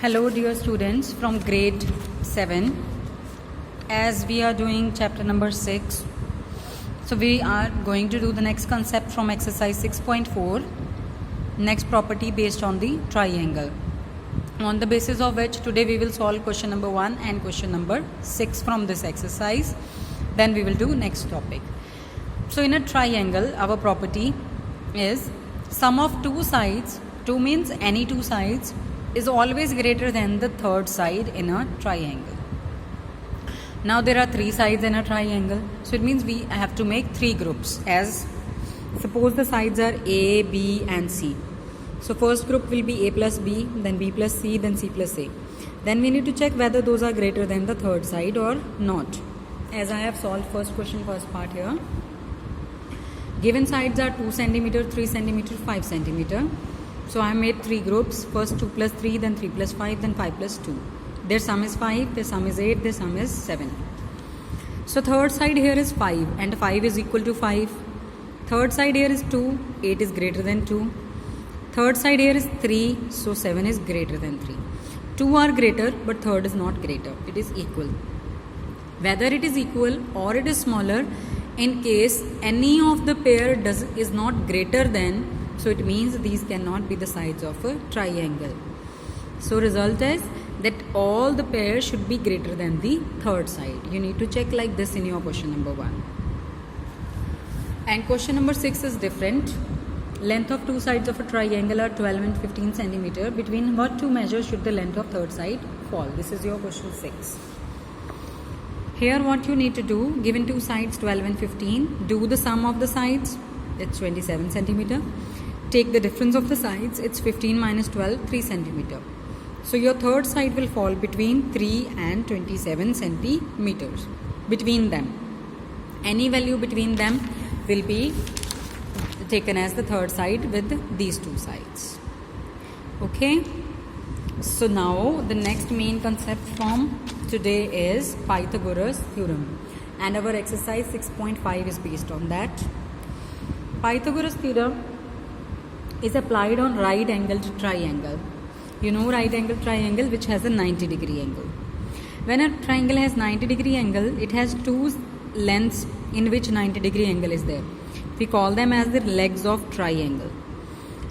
Hello dear students from grade 7. As we are doing chapter number 6, so we are going to do the next concept from exercise 6.4, next property based on the triangle, on the basis of which today we will solve question number 1 and question number 6 from this exercise. Then we will do next topic. So in a triangle, our property is sum of two sides, 2 means any two sides, is always greater than the third side in a triangle. Now there are 3 sides in a triangle, so it means we have to make 3 groups. As suppose the sides are A, B and C. So first group will be A plus B, then B plus C, then C plus A. Then we need to check whether those are greater than the third side or not. As I have solved first question, first part here. Given sides are 2 cm, 3 cm, 5 cm. So I made 3 groups, first 2 plus 3, then 3 plus 5, then 5 plus 2. Their sum is 5, their sum is 8, their sum is 7. So third side here is 5 and 5 is equal to 5. Third side here is 2, 8 is greater than 2. Third side here is 3, so 7 is greater than 3. 2 are greater but third is not greater, it is equal. Whether it is equal or it is smaller, in case any of the pair is not greater than, so it means these cannot be the sides of a triangle. So result is that all the pairs should be greater than the third side. You need to check like this in your question number 1. And question number 6 is different. Length of two sides of a triangle are 12 and 15 cm. Between what two measures should the length of third side fall? This is your question 6. Here what you need to do, given two sides 12 and 15, do the sum of the sides, it's 27 cm. Take the difference of the sides, it's 15 minus 12, 3 cm. So your third side will fall between 3 and 27 centimeters. Between them, any value between them will be taken as the third side with these two sides. Okay, so now the next main concept from today is Pythagoras theorem, and our exercise 6.5 is based on that. Pythagoras theorem is applied on right angled triangle. You know right angled triangle which has a 90-degree angle. When a triangle has 90-degree angle, it has two lengths in which 90-degree angle is there. We call them as the legs of triangle.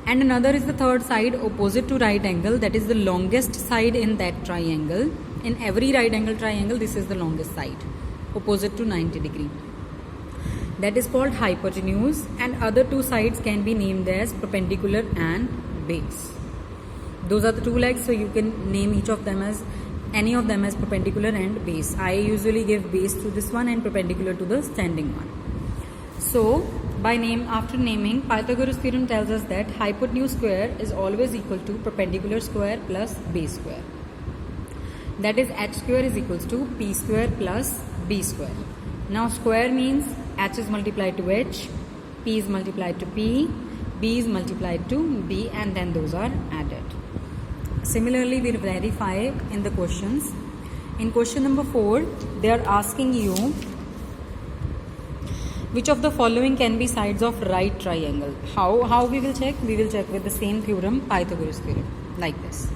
And another is the third side opposite to right angle, that is the longest side in that triangle. In every right angle triangle, this is the longest side opposite to 90-degree. That is called hypotenuse, and other two sides can be named as perpendicular and base. Those are the two legs, so you can name each of them as any of them as perpendicular and base. I usually give base to this one and perpendicular to the standing one. So after naming, Pythagoras theorem tells us that hypotenuse square is always equal to perpendicular square plus base square. That is h square is equals to p square plus b square. Now square means h is multiplied to h, p is multiplied to p, b is multiplied to b, and then those are added. Similarly, we verify in the questions. In question number 4, they are asking you which of the following can be sides of right triangle. How we will check? We will check with the same theorem, Pythagoras theorem, like this.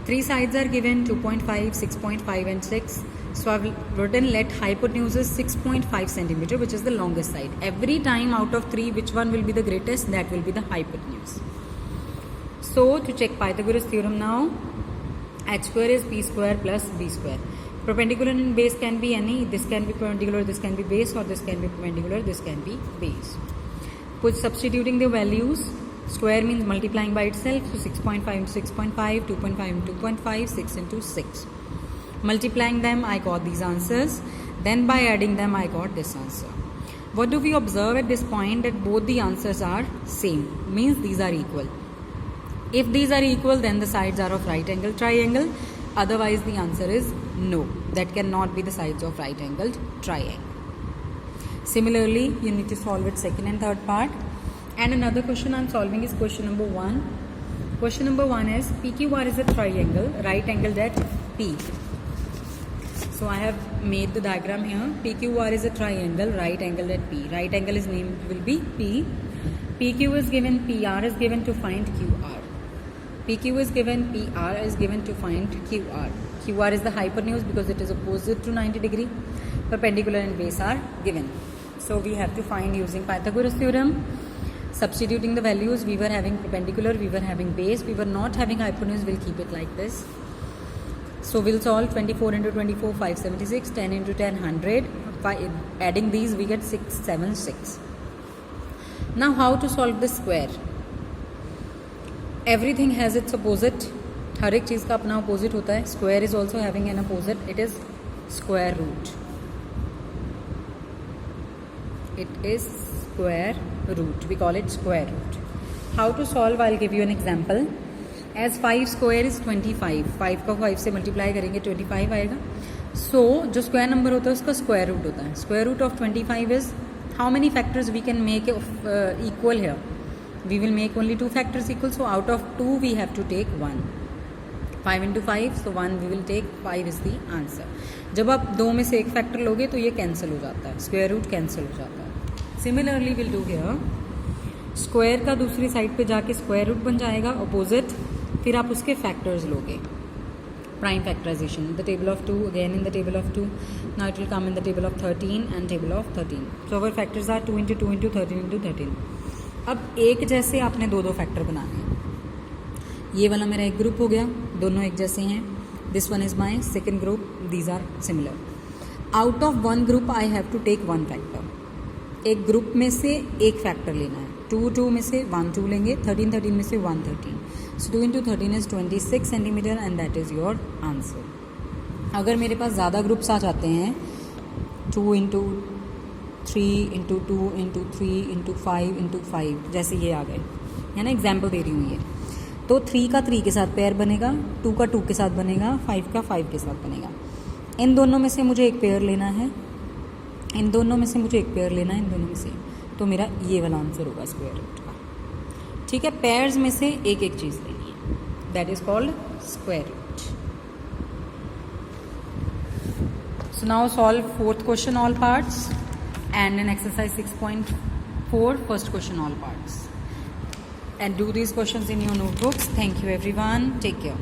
3 sides are given, 2.5, 6.5 and 6. So I have written let hypotenuse is 6.5 cm, which is the longest side. Every time out of 3, which one will be the greatest? That will be the hypotenuse. So to check Pythagoras theorem now, h square is p square plus b square. Perpendicular and base can be any. This can be perpendicular, this can be base, or this can be perpendicular, this can be base. Substituting the values, square means multiplying by itself. So 6.5 into 6.5, 2.5 into 2.5, 6 into 6. Multiplying them, I got these answers. Then by adding them, I got this answer. What do we observe at this point? That both the answers are same. Means these are equal. If these are equal, then the sides are of right angled triangle. Otherwise, the answer is no. That cannot be the sides of right angled triangle. Similarly, you need to solve it second and third part. And another question I am solving is question number 1. Question number 1 is PQR is a triangle, right angled at P. So I have made the diagram here. PQR is a triangle, right angled at P. Right angle is named will be P. PQ is given, PR is given to find QR. PQ is given, PR is given to find QR. QR is the hypotenuse because it is opposite to 90 degree. Perpendicular and base are given. So we have to find using Pythagoras theorem. Substituting the values, we were having perpendicular, we were having base, we were not having hypotenuse, we'll keep it like this. So we'll solve 24 into 24, 576, 10 into 10, 100. By adding these, we get 676. Now how to solve this square? Everything has its opposite. हर एक चीज़ का अपना opposite होता है. Square is also having an opposite. It is square root. It is square root. We call it square root. How to solve? I'll give you an example. As 5 square is 25. 5 का 5 से multiply करेंगे 25 आएगा. So जो square number होता है उसका square root होता है. Square root of 25 is how many factors we can make equal here? We will make only 2 factors equal. So out of 2 we have to take 1. 5 into 5, so 1 we will take. 5 is the answer. जब आप 2 में से एक factor लोगे तो ये cancel हो जाता है, स्क्वायर रूट कैंसिल हो जाता है. Similarly will do here. Square का दूसरी साइड पे जाके स्क्वायर रूट बन जाएगा अपोजिट. फिर आप उसके फैक्टर्स लोगे. Prime factorization. The table of 2, again in the table of 2. Now it will come in the table of 13 and table of 13. So our factors are 2 into 2 into 13 into 13. अब एक जैसे आपने दो फैक्टर बनाने हैं. ये वाला मेरा एक ग्रुप हो गया, दोनों एक जैसे हैं. This one is my second group, these are similar. Out of one group I have to take one factor. एक ग्रुप में से एक फैक्टर लेना है. 2 में से 1 2 लेंगे. 13 में से 1 13. So 2 into 13 is 26 centimetre and that is your answer. अगर मेरे पास ज़्यादा ग्रुप्स आ जाते हैं, 2 into 3 into 2 into 3 into 5 into 5, जैसे ये आ गए, है ना, एग्जाम्पल दे रही हूँ ये. तो 3 का 3 के साथ पेयर बनेगा, 2 का 2 के साथ बनेगा, 5 का 5 के साथ बनेगा. इन दोनों में से मुझे एक पेयर लेना है, इन दोनों में से मुझे एक पेयर लेना है, इन दोनों में से. तो मेरा ये वाला आंसर होगा स्क्वायर रूट का. ठीक है, पेयर्स में से एक एक चीज़ लेनी है. That is called square root. So now solve fourth question all parts and in exercise 6.4 first question all parts, and do these questions in your notebooks. Thank you everyone, take care.